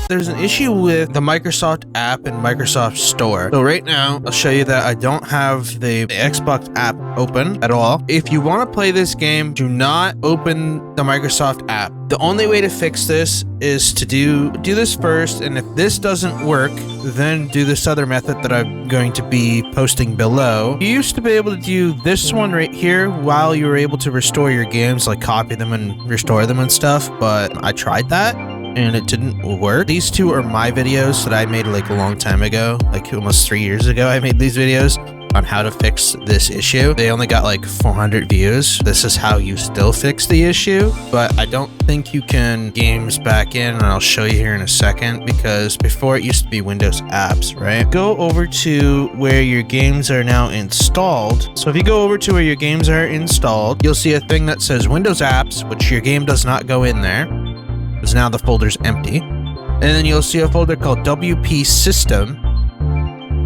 there's an issue with the Microsoft app and Microsoft Store. So right now, I'll show you that I don't have the Xbox app open at all. If you want to play this game, do not open the Microsoft app. The only way to fix this is to do this first, and if this doesn't work, then do this other method that I'm going to be posting below. You used to be able to do this one right here while you were able to restore your games, like copy them and restore them and stuff, but I tried that and it didn't work. These two are my videos that I made like a long time ago, like almost 3 years ago I made these videos on how to fix this issue. They only got like 400 views. This is how you still fix the issue, but I don't think you can games back in, and I'll show you here in a second, because before it used to be Windows apps, right? Go over to where your games are now installed. So if you go over to where your games are installed, you'll see a thing that says Windows apps, which your game does not go in there, because now the folder's empty. And then you'll see a folder called WP System,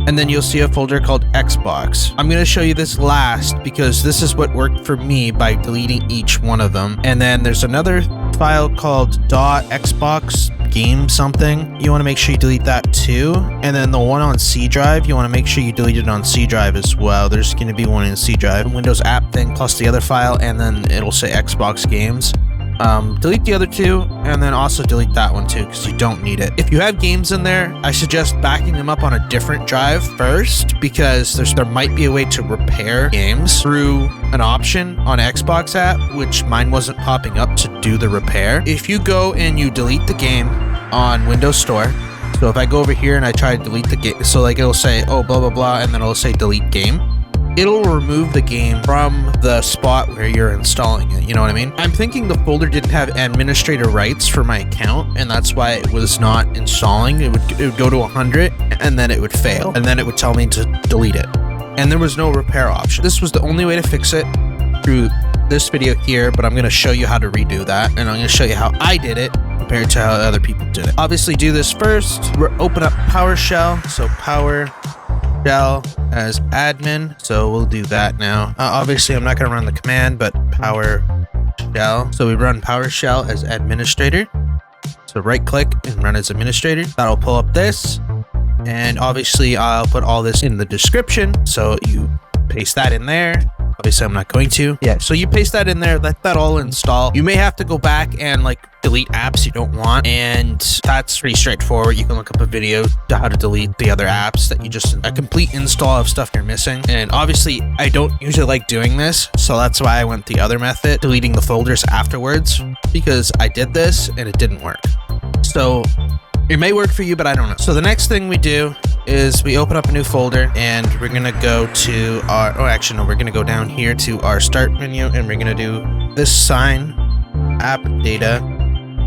and then you'll see a folder called Xbox. I'm going to show you this last because this is what worked for me by deleting each one of them. And then there's another file called .xbox game something. You want to make sure you delete that too. And then the one on C drive, you want to make sure you delete it on C drive as well. There's going to be one in C drive, Windows app thing plus the other file, and then it'll say Xbox games. Delete the other two, and then also delete that one too, because you don't need it. If you have games in there, I suggest backing them up on a different drive first, because there might be a way to repair games through an option on Xbox app, which mine wasn't popping up to do the repair. If you go and you delete the game on Windows Store, so if I go over here and I try to delete the game, so like it'll say, oh, blah, blah, blah, and then it'll say delete game. It'll remove the game from the spot where you're installing it, you know what I mean? I'm thinking the folder didn't have administrator rights for my account, and that's why it was not installing. It would go to 100, and then it would fail, and then it would tell me to delete it. And there was no repair option. This was the only way to fix it through this video here, but I'm going to show you how to redo that, and I'm going to show you how I did it compared to how other people did it. Obviously, do this first. We'll open up PowerShell, so PowerShell as admin, so we'll do that now. Obviously I'm not going to run the command, but PowerShell, so we run PowerShell as administrator, so right click and run as administrator. That'll pull up this, and obviously I'll put all this in the description, so you paste that in there. Obviously I'm not going to. Yeah, so you paste that in there, let that all install. You may have to go back and like delete apps you don't want, and that's pretty straightforward. You can look up a video to how to delete the other apps that you just, a complete install of stuff you're missing. And obviously I don't usually like doing this, so that's why I went the other method, deleting the folders afterwards, because I did this and it didn't work. So it may work for you, but I don't know. So the next thing we do is we open up a new folder, and we're gonna go to our, oh actually no, we're gonna go down here to our start menu, and we're gonna do this sign, app data,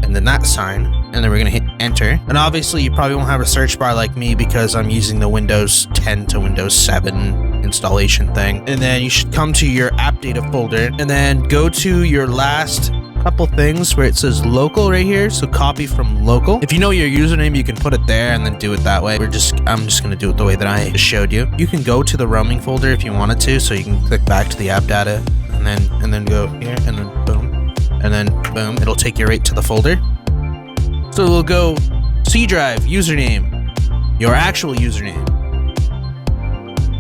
and then that sign, and then we're gonna hit enter. And obviously you probably won't have a search bar like me because I'm using the Windows 10 to Windows 7 installation thing. And then you should come to your app data folder, and then go to your last couple things where it says local right here, so copy from local. If you know your username, you can put it there and then do it that way. I'm just gonna do it the way that I just showed you. You can go to the roaming folder if you wanted to, so you can click back to the app data, and then go here, and then boom, and then boom, it'll take you right to the folder. So we'll go C drive, username, your actual username,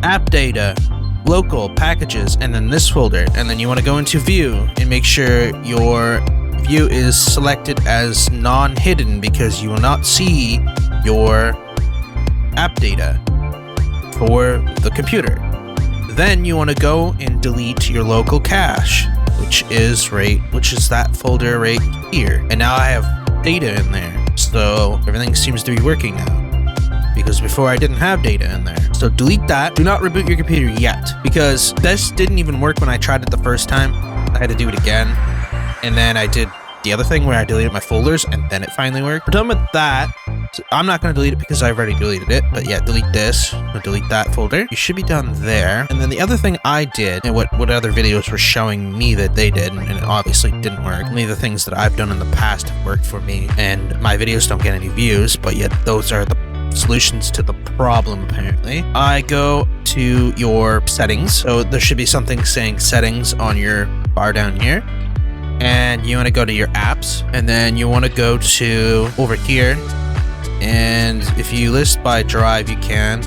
app data, local, packages, and then this folder. And then you want to go into view and make sure your view is selected as non-hidden, because you will not see your app data for the computer. Then you want to go and delete your local cache, which is that folder right here. And now I have data in there, so everything seems to be working now, because before I didn't have data in there. So delete that. Do not reboot your computer yet, because this didn't even work when I tried it the first time. I had to do it again, and then I did the other thing where I deleted my folders, and then it finally worked. We're done with that. So I'm not going to delete it because I've already deleted it, but yeah, delete this, delete that folder. You should be done there. And then the other thing I did, and what other videos were showing me that they did, and it obviously didn't work. Only the things that I've done in the past have worked for me, and my videos don't get any views, but yet those are the solutions to the problem, apparently. I go to your settings, so there should be something saying settings on your bar down here, and you want to go to your apps, and then you want to go to over here And if you list by drive, you can.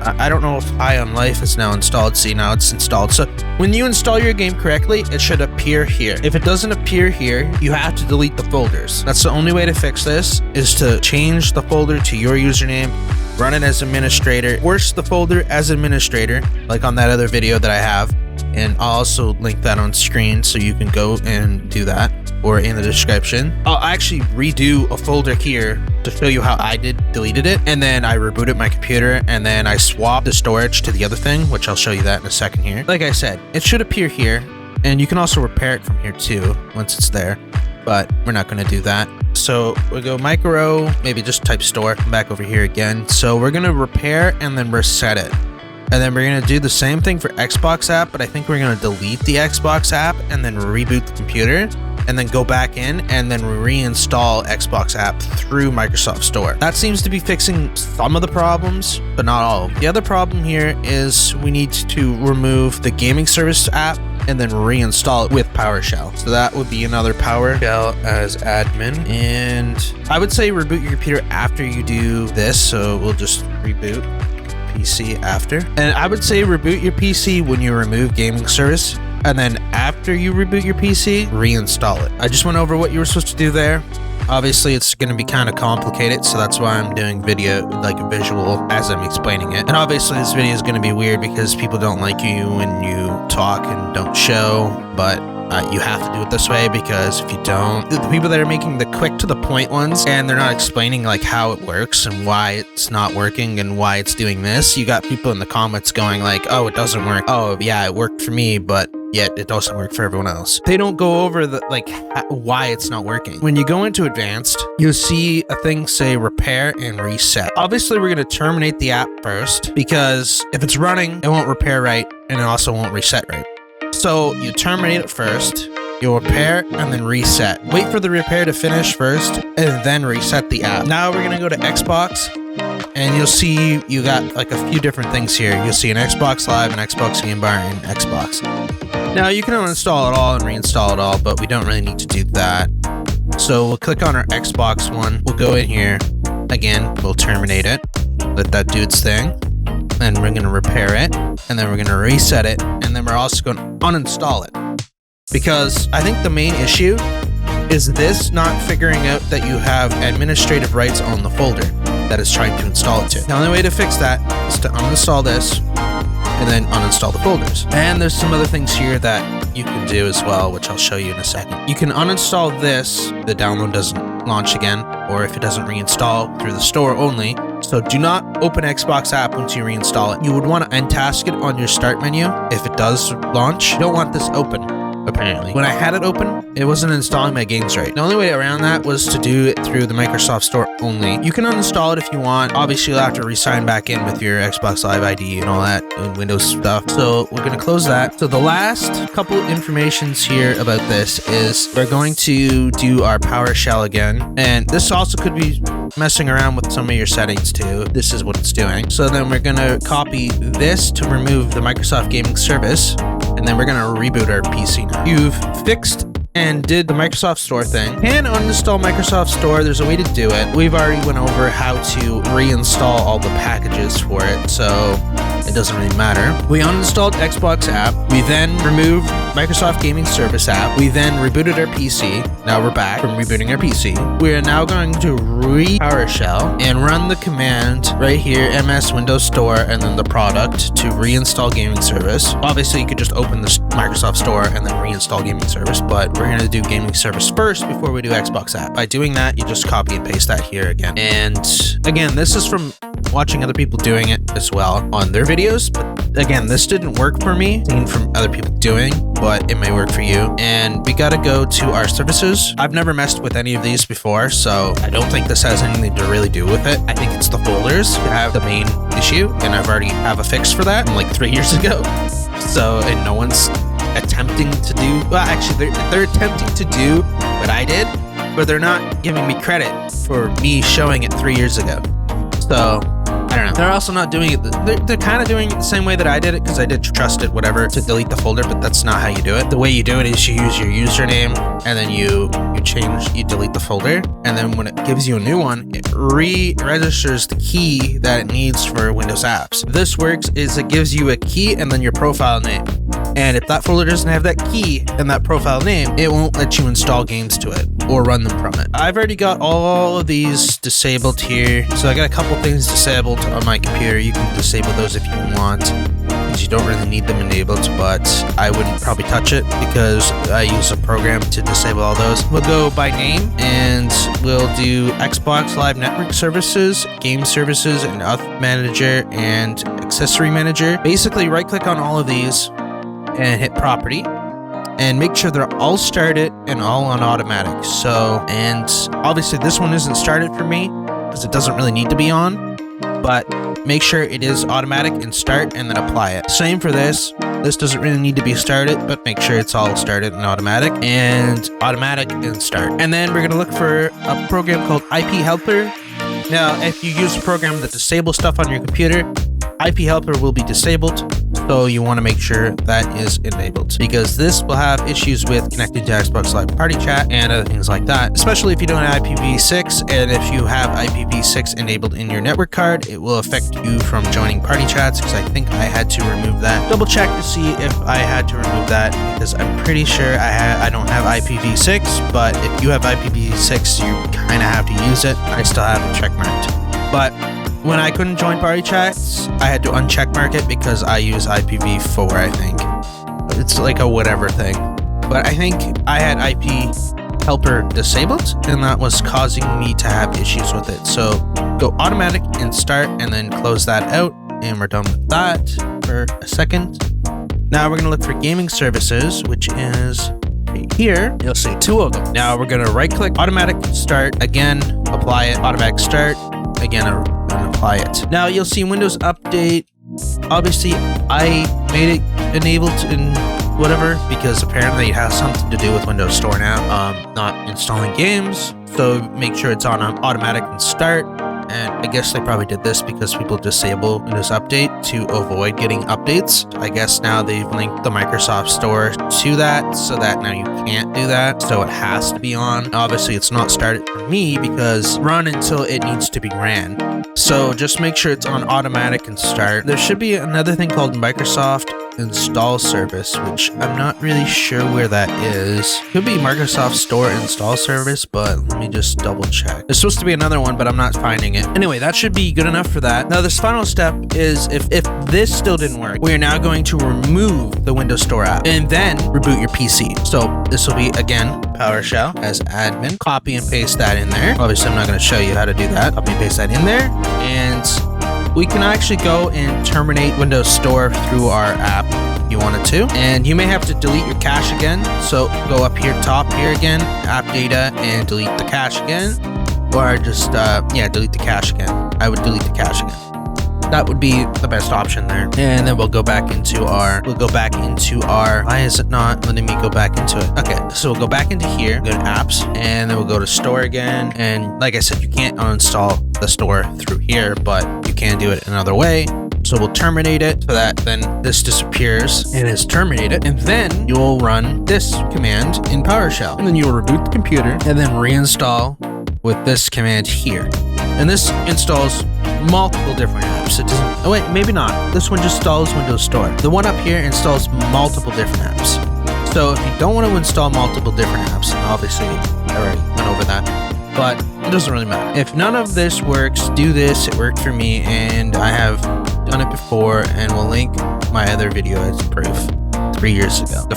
I don't know if High on Life is now installed. See, now it's installed. So when you install your game correctly, it should appear here. If it doesn't appear here, you have to delete the folders. That's the only way to fix this, is to change the folder to your username, run it as administrator, force the folder as administrator, like on that other video that I have. And I'll also link that on screen so you can go and do that, or in the description. I'll actually redo a folder here to show you how I deleted it, and then I rebooted my computer, and then I swapped the storage to the other thing, which I'll show you that in a second here. Like I said, it should appear here, and you can also repair it from here too once it's there, but we're not going to do that. So we'll go micro, maybe just type store, come back over here again. So we're going to repair and then reset it. And then we're going to do the same thing for Xbox app, but I think we're going to delete the Xbox app and then reboot the computer, and then go back in and then reinstall Xbox app through Microsoft Store. That seems to be fixing some of the problems, but not all of them. The other problem here is we need to remove the gaming service app and then reinstall it with Poweshell. So that would be another Poweshell as admin. And I would say reboot your computer after you do this. So we'll just reboot PC after. And I would say reboot your PC when you remove gaming service, and then after you reboot your PC, reinstall it. I just went over what you were supposed to do there. Obviously, it's going to be kind of complicated, so that's why I'm doing video, like a visual, as I'm explaining it. And obviously, this video is going to be weird because people don't like you when you talk and don't show, but you have to do it this way, because if you don't, the people that are making the quick to the point ones, and they're not explaining like how it works and why it's not working and why it's doing this, you got people in the comments going like, oh, it doesn't work. Oh, yeah, it worked for me, but yet it doesn't work for everyone else. They don't go over the why it's not working. When you go into advanced, you'll see a thing say repair and reset. Obviously, we're going to terminate the app first, because if it's running, it won't repair right, and it also won't reset right. So you terminate it first, you'll repair and then reset. Wait for the repair to finish first and then reset the app. Now we're gonna go to Xbox, and you'll see you got like a few different things here. You'll see an Xbox Live, an Xbox Game Bar, and Xbox. Now you can uninstall it all and reinstall it all, but we don't really need to do that. So we'll click on our Xbox one. We'll go in here. Again, we'll terminate it. Let that do its thing. Then we're going to repair it, and then we're going to reset it, and then we're also going to uninstall it. Because I think the main issue is this not figuring out that you have administrative rights on the folder that it's trying to install it to. The only way to fix that is to uninstall this, and then uninstall the folders. And there's some other things here that you can do as well, which I'll show you in a second. You can uninstall this, the download doesn't launch again, or if it doesn't reinstall through the store only. So do not open Xbox app once you reinstall it. You would want to untask it on your start menu if it does launch. You don't want this open, apparently. When I had it open, it wasn't installing my games right. The only way around that was to do it through the Microsoft Store only. You can uninstall it if you want. Obviously, you'll have to re-sign back in with your Xbox Live ID and all that and Windows stuff. So we're going to close that. So the last couple informations here about this is we're going to do our PowerShell again. And this also could be messing around with some of your settings too. This is what it's doing. So then we're going to copy this to remove the Microsoft Gaming Service, and then we're going to reboot our PC now. You've fixed and did the Microsoft Store thing. Can uninstall Microsoft Store. There's a way to do it. We've already went over how to reinstall all the packages for it, so it doesn't really matter. We uninstalled Xbox app. We then removed Microsoft Gaming Service app. We then rebooted our PC. Now we're back from rebooting our PC. We are now going to PowerShell and run the command right here, MS Windows Store, and then the product to reinstall Gaming Service. Obviously, you could just open the Microsoft Store and then reinstall Gaming Service, but we're going to do Gaming Service first before we do Xbox app. By doing that, you just copy and paste that here again. And again, this is from watching other people doing it as well on their videos. But again, this didn't work for me, seen from other people doing, but it may work for you. And we got to go to our services. I've never messed with any of these before, so I don't think this has anything to really do with it. I think it's the folders that have the main issue, and I've already have a fix for that from like 3 years ago. So, and no one's attempting to do, well, actually they're attempting to do what I did, but they're not giving me credit for me showing it 3 years ago. So I don't don't know. They're also not doing it. They're kind of doing it the same way that I did it, because I did trust it, whatever, to delete the folder, but that's not how you do it. The way you do it is you use your username, and then you delete the folder, and then when it gives you a new one, it re-registers the key that it needs for Windows apps. This works is it gives you a key and then your profile name. And if that folder doesn't have that key and that profile name, it won't let you install games to it or run them from it. I've already got all of these disabled here. So I got a couple things disabled on my computer. You can disable those if you want, because you don't really need them enabled, but I wouldn't probably touch it because I use a program to disable all those. We'll go by name and we'll do Xbox Live Network Services, Game Services, and Auth Manager and Accessory Manager. Basically, right click on all of these and hit property and make sure they're all started and all on automatic. So, and obviously this one isn't started for me because it doesn't really need to be on, but make sure it is automatic and start and then apply it. Same for this. This doesn't really need to be started, but make sure it's all started and automatic and start. And then we're going to look for a program called IP Helper. Now, if you use a program that disables stuff on your computer, IP Helper will be disabled. So you want to make sure that is enabled, because this will have issues with connecting to Xbox Live Party Chat and other things like that, especially if you don't have IPv6. And if you have IPv6 enabled in your network card, it will affect you from joining party chats, because I think I had to remove that. Double check to see if I had to remove that, because I'm pretty sure I don't have IPv6, but if you have IPv6, you kind of have to use it. I still have it check marked. But when I couldn't join party chats, I had to uncheck mark it because I use IPv4, I think. It's like a whatever thing. But I think I had IP Helper disabled, and that was causing me to have issues with it. So go automatic and start, and then close that out, and we're done with that for a second. Now we're going to look for gaming services, which is right here. You'll see two of them. Now we're going to right click, automatic start, again, apply it, automatic start, again, apply it. Now you'll see Windows Update. Obviously, I made it enabled in whatever because apparently it has something to do with Windows Store now, not installing games. So make sure it's on automatic and start. And I guess they probably did this because people disable Windows Update to avoid getting updates. I guess now they've linked the Microsoft Store to that, so that now you can't do that. So it has to be on. Obviously, it's not started for me because run until it needs to be ran. So just make sure it's on automatic and start. There should be another thing called Microsoft Install Service, which I'm not really sure where that is. Could be Microsoft Store Install Service, but let me just double check. There's supposed to be another one, but I'm not finding it. Anyway, that should be good enough for that. Now, this final step is if this still didn't work, we are now going to remove the Windows Store app and then reboot your PC. So this will be, again, PowerShell as admin. Copy and paste that in there. Obviously, I'm not going to show you how to do that. Copy and paste that in there. And we can actually go and terminate Windows Store through our app if you wanted to. And you may have to delete your cache again. So go up here, top here again, app data, and delete the cache again. Or just, delete the cache again. I would delete the cache again. That would be the best option there. And then we'll go back into our, why is it not letting me go back into it? Okay, so we'll go back into here, go to apps, and then we'll go to store again. And like I said, you can't uninstall the store through here, but you can do it another way. So we'll terminate it so that then this disappears and is terminated. And then you'll run this command in PowerShell. And then you'll reboot the computer and then reinstall with this command here. And this installs multiple different apps. It doesn't, oh wait, maybe not. This one just installs Windows Store. The one up here installs multiple different apps. So if you don't want to install multiple different apps, and obviously I already went over that, but it doesn't really matter. If none of this works, do this. It worked for me, and I have done it before, and we'll link my other video as proof 3 years ago. The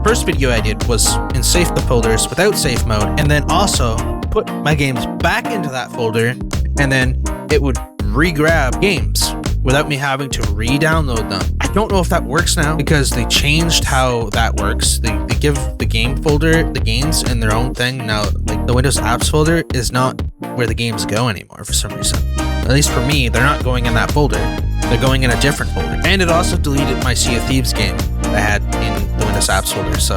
first video I did was in Safe the Folders without safe mode, and then also put my games back into that folder, and then it would re-grab games without me having to re-download them. I don't know if that works now because they changed how that works. They give the game folder, the games in their own thing. Now, like the Windows Apps folder is not where the games go anymore for some reason. At least for me, they're not going in that folder. They're going in a different folder. And it also deleted my Sea of Thieves game that I had in the Windows Windows Apps folder, so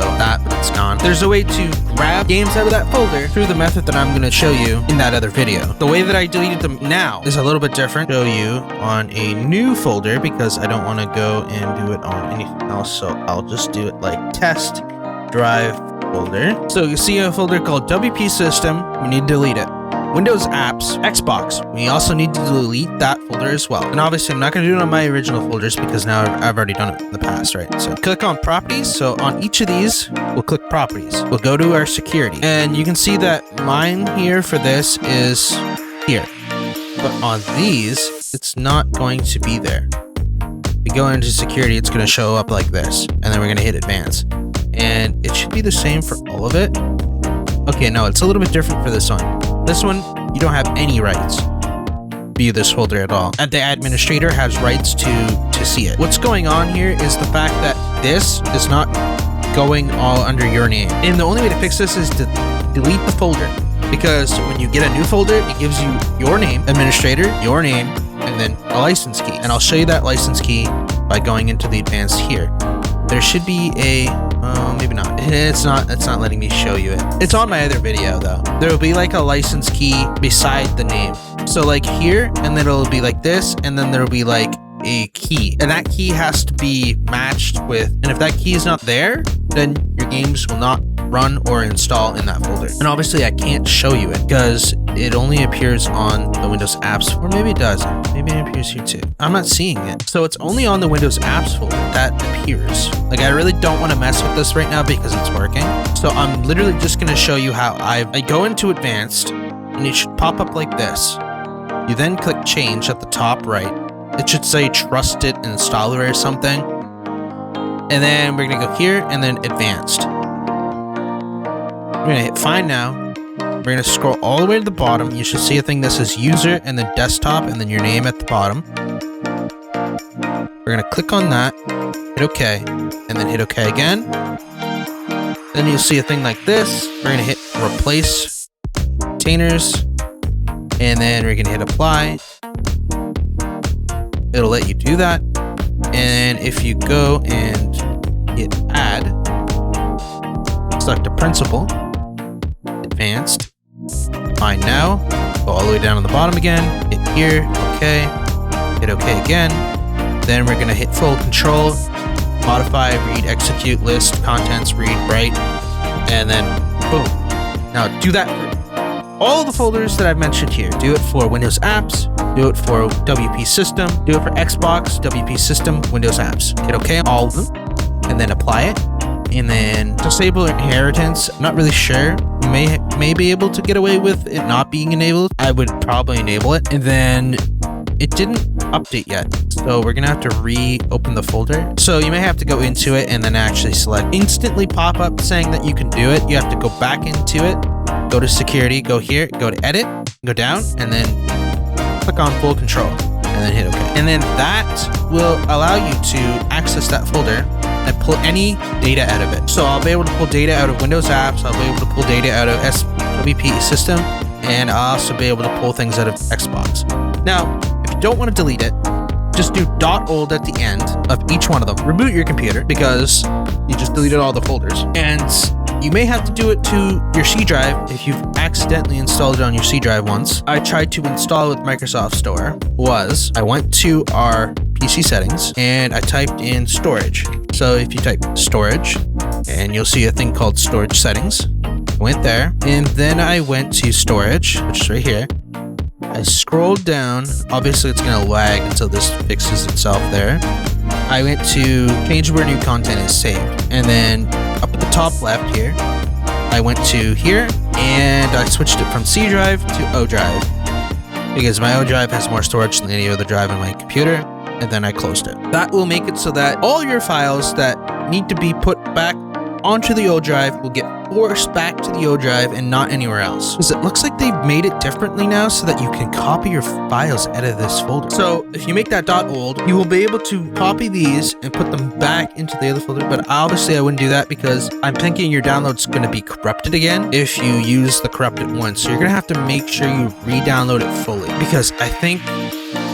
it's gone. There's a way to grab games out of that folder through the method that I'm going to show you in that other video. The way that I deleted them now is a little bit different. Show you on a new folder because I don't want to go and do it on anything else, so I'll just do it like test drive folder. So you see a folder called WP System. We need to delete it. Windows Apps, Xbox. We also need to delete that folder as well. And obviously I'm not going to do it on my original folders because now I've already done it in the past, right? So click on properties. So on each of these, we'll click properties. We'll go to our security. And you can see that mine here for this is here. But on these, it's not going to be there. We go into security, it's going to show up like this. And then we're going to hit advanced. And it should be the same for all of it. Okay, no, it's a little bit different for this one. This one, you don't have any rights to view this folder at all. And the administrator has rights to see it. What's going on here is the fact that this is not going all under your name. And the only way to fix this is to delete the folder. Because when you get a new folder, it gives you your name, administrator, your name, and then a license key. And I'll show you that license key by going into the advanced here. There should be a, maybe not. It's not letting me show you it. It's on my other video though. There will be like a license key beside the name. So like here, and then it'll be like this, and then there'll be like a key. And that key has to be matched with, and if that key is not there, then your games will not run or install in that folder. And obviously I can't show you it because it only appears on the Windows Apps, or maybe it doesn't. Maybe it appears here too. I'm not seeing it. So it's only on the Windows Apps folder that appears. Like I really don't want to mess with this right now because it's working. So I'm literally just going to show you how I go into advanced and it should pop up like this. You then click change at the top right. It should say trusted installer or something. And then we're going to go here and then advanced. We're going to hit find now. We're going to scroll all the way to the bottom. You should see a thing that says user and then desktop and then your name at the bottom. We're going to click on that, hit OK, and then hit OK again. Then you'll see a thing like this. We're going to hit replace containers and then we're going to hit apply. It'll let you do that. And if you go and hit add, select a principal, advanced, find now, go all the way down to the bottom again, hit here, okay, hit okay again. Then we're going to hit full control, modify, read, execute, list, contents, read, write, and then boom. Now do that for all the folders that I've mentioned here. Do it for Windows Apps, do it for WP System, do it for Xbox, WP System, Windows Apps. Hit OK on all of them, and then apply it. And then disable inheritance. I'm not really sure. You may be able to get away with it not being enabled. I would probably enable it. And then it didn't update yet. So we're gonna have to reopen the folder. So you may have to go into it and then actually select instantly pop up saying that you can do it. You have to go back into it, go to security, go here, go to edit, go down, and then click on full control and then hit OK. And then that will allow you to access that folder and pull any data out of it. So I'll be able to pull data out of Windows Apps, I'll be able to pull data out of WP System, and I'll also be able to pull things out of Xbox. Now, if you don't want to delete it, just do .old at the end of each one of them. Reboot your computer because you just deleted all the folders. And you may have to do it to your C drive if you've accidentally installed it on your C drive once. I tried to install it with Microsoft Store. I went to our PC settings and I typed in storage. So if you type storage and you'll see a thing called storage settings. I went there and then I went to storage, which is right here. I scrolled down. Obviously it's going to lag until this fixes itself there. I went to change where new content is saved. And then up at the top left here, I went to here and I switched it from C drive to O drive because my O drive has more storage than any other drive on my computer. And then I closed it. That will make it so that all your files that need to be put back onto the O drive will get forced back to the O drive and not anywhere else. Because it looks like they've made it differently now so that you can copy your files out of this folder. So if you make that .old, you will be able to copy these and put them back into the other folder. But obviously I wouldn't do that because I'm thinking your download's going to be corrupted again if you use the corrupted one. So you're going to have to make sure you re-download it fully because I think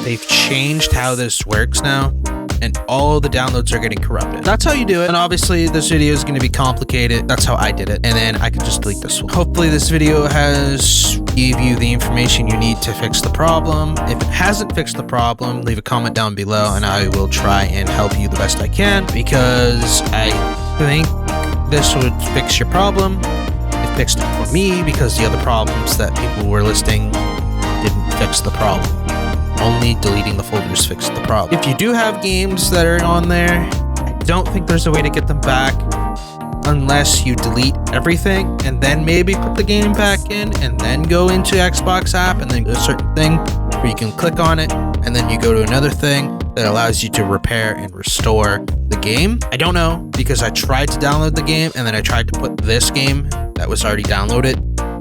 they've changed how this works now. and all the downloads are getting corrupted. That's how you do it. And obviously this video is going to be complicated. That's how I did it. And then I could just delete this one. Hopefully this video has gave you the information you need to fix the problem. If it hasn't fixed the problem, leave a comment down below and I will try and help you the best I can, because I think this would fix your problem. It fixed it for me because the other problems that people were listing didn't fix the problem. Only deleting the folders fixed the problem. If you do have games that are on there, I don't think there's a way to get them back unless you delete everything and then maybe put the game back in and then go into Xbox app and then go to a certain thing where you can click on it and then you go to another thing that allows you to repair and restore the game. I don't know, because I tried to download the game and then I tried to put this game that was already downloaded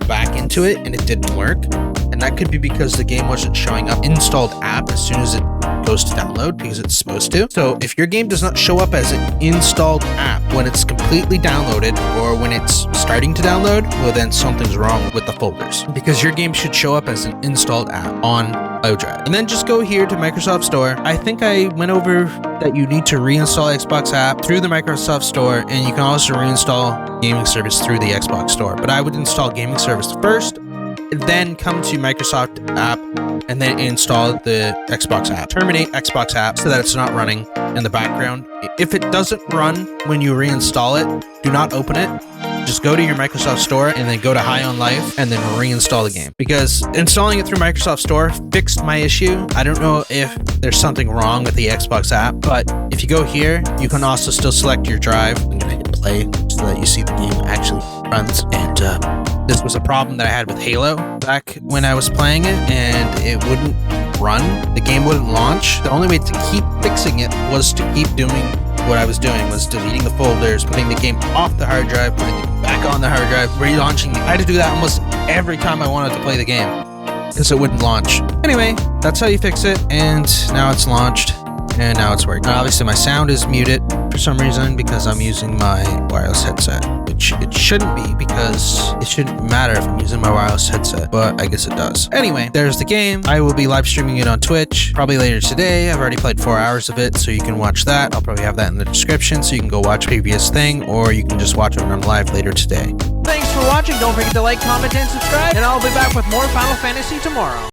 back into it and it didn't work. And that could be because the game wasn't showing up installed app as soon as it goes to download, because it's supposed to. So if your game does not show up as an installed app when it's completely downloaded or when it's starting to download, well then something's wrong with the folders, because your game should show up as an installed app on iDrive. And then just go here to Microsoft Store. I think I went over that you need to reinstall Xbox app through the Microsoft Store, and you can also reinstall gaming service through the Xbox Store. But I would install gaming service first, then come to Microsoft app and then install the Xbox app. Terminate Xbox app so that it's not running in the background. If it doesn't run when you reinstall it, do not open it. Just go to your Microsoft Store and then go to High on Life and then reinstall the game, because installing it through Microsoft Store fixed my issue. I don't know if there's something wrong with the Xbox app, but if you go here, you can also still select your drive. I'm gonna hit play so that you see the game actually runs. And this was a problem that I had with Halo back when I was playing it, and it wouldn't run. The game wouldn't launch. The only way to keep fixing it was to keep doing what I was doing, was deleting the folders, putting the game off the hard drive, putting it back on the hard drive, relaunching. I had to do that almost every time I wanted to play the game because it wouldn't launch. Anyway, that's how you fix it, and now it's launched. And now it's working. Obviously my sound is muted for some reason because I'm using my wireless headset, which it shouldn't be, because it shouldn't matter if I'm using my wireless headset, but I guess it does. Anyway, there's the game. I will be live streaming it on Twitch probably later today. I've already played 4 hours of it, so you can watch that. I'll probably have that in the description so you can go watch previous thing, or you can just watch it when I'm live later today. Thanks for watching. Don't forget to like, comment, and subscribe, and I'll be back with more Final Fantasy tomorrow.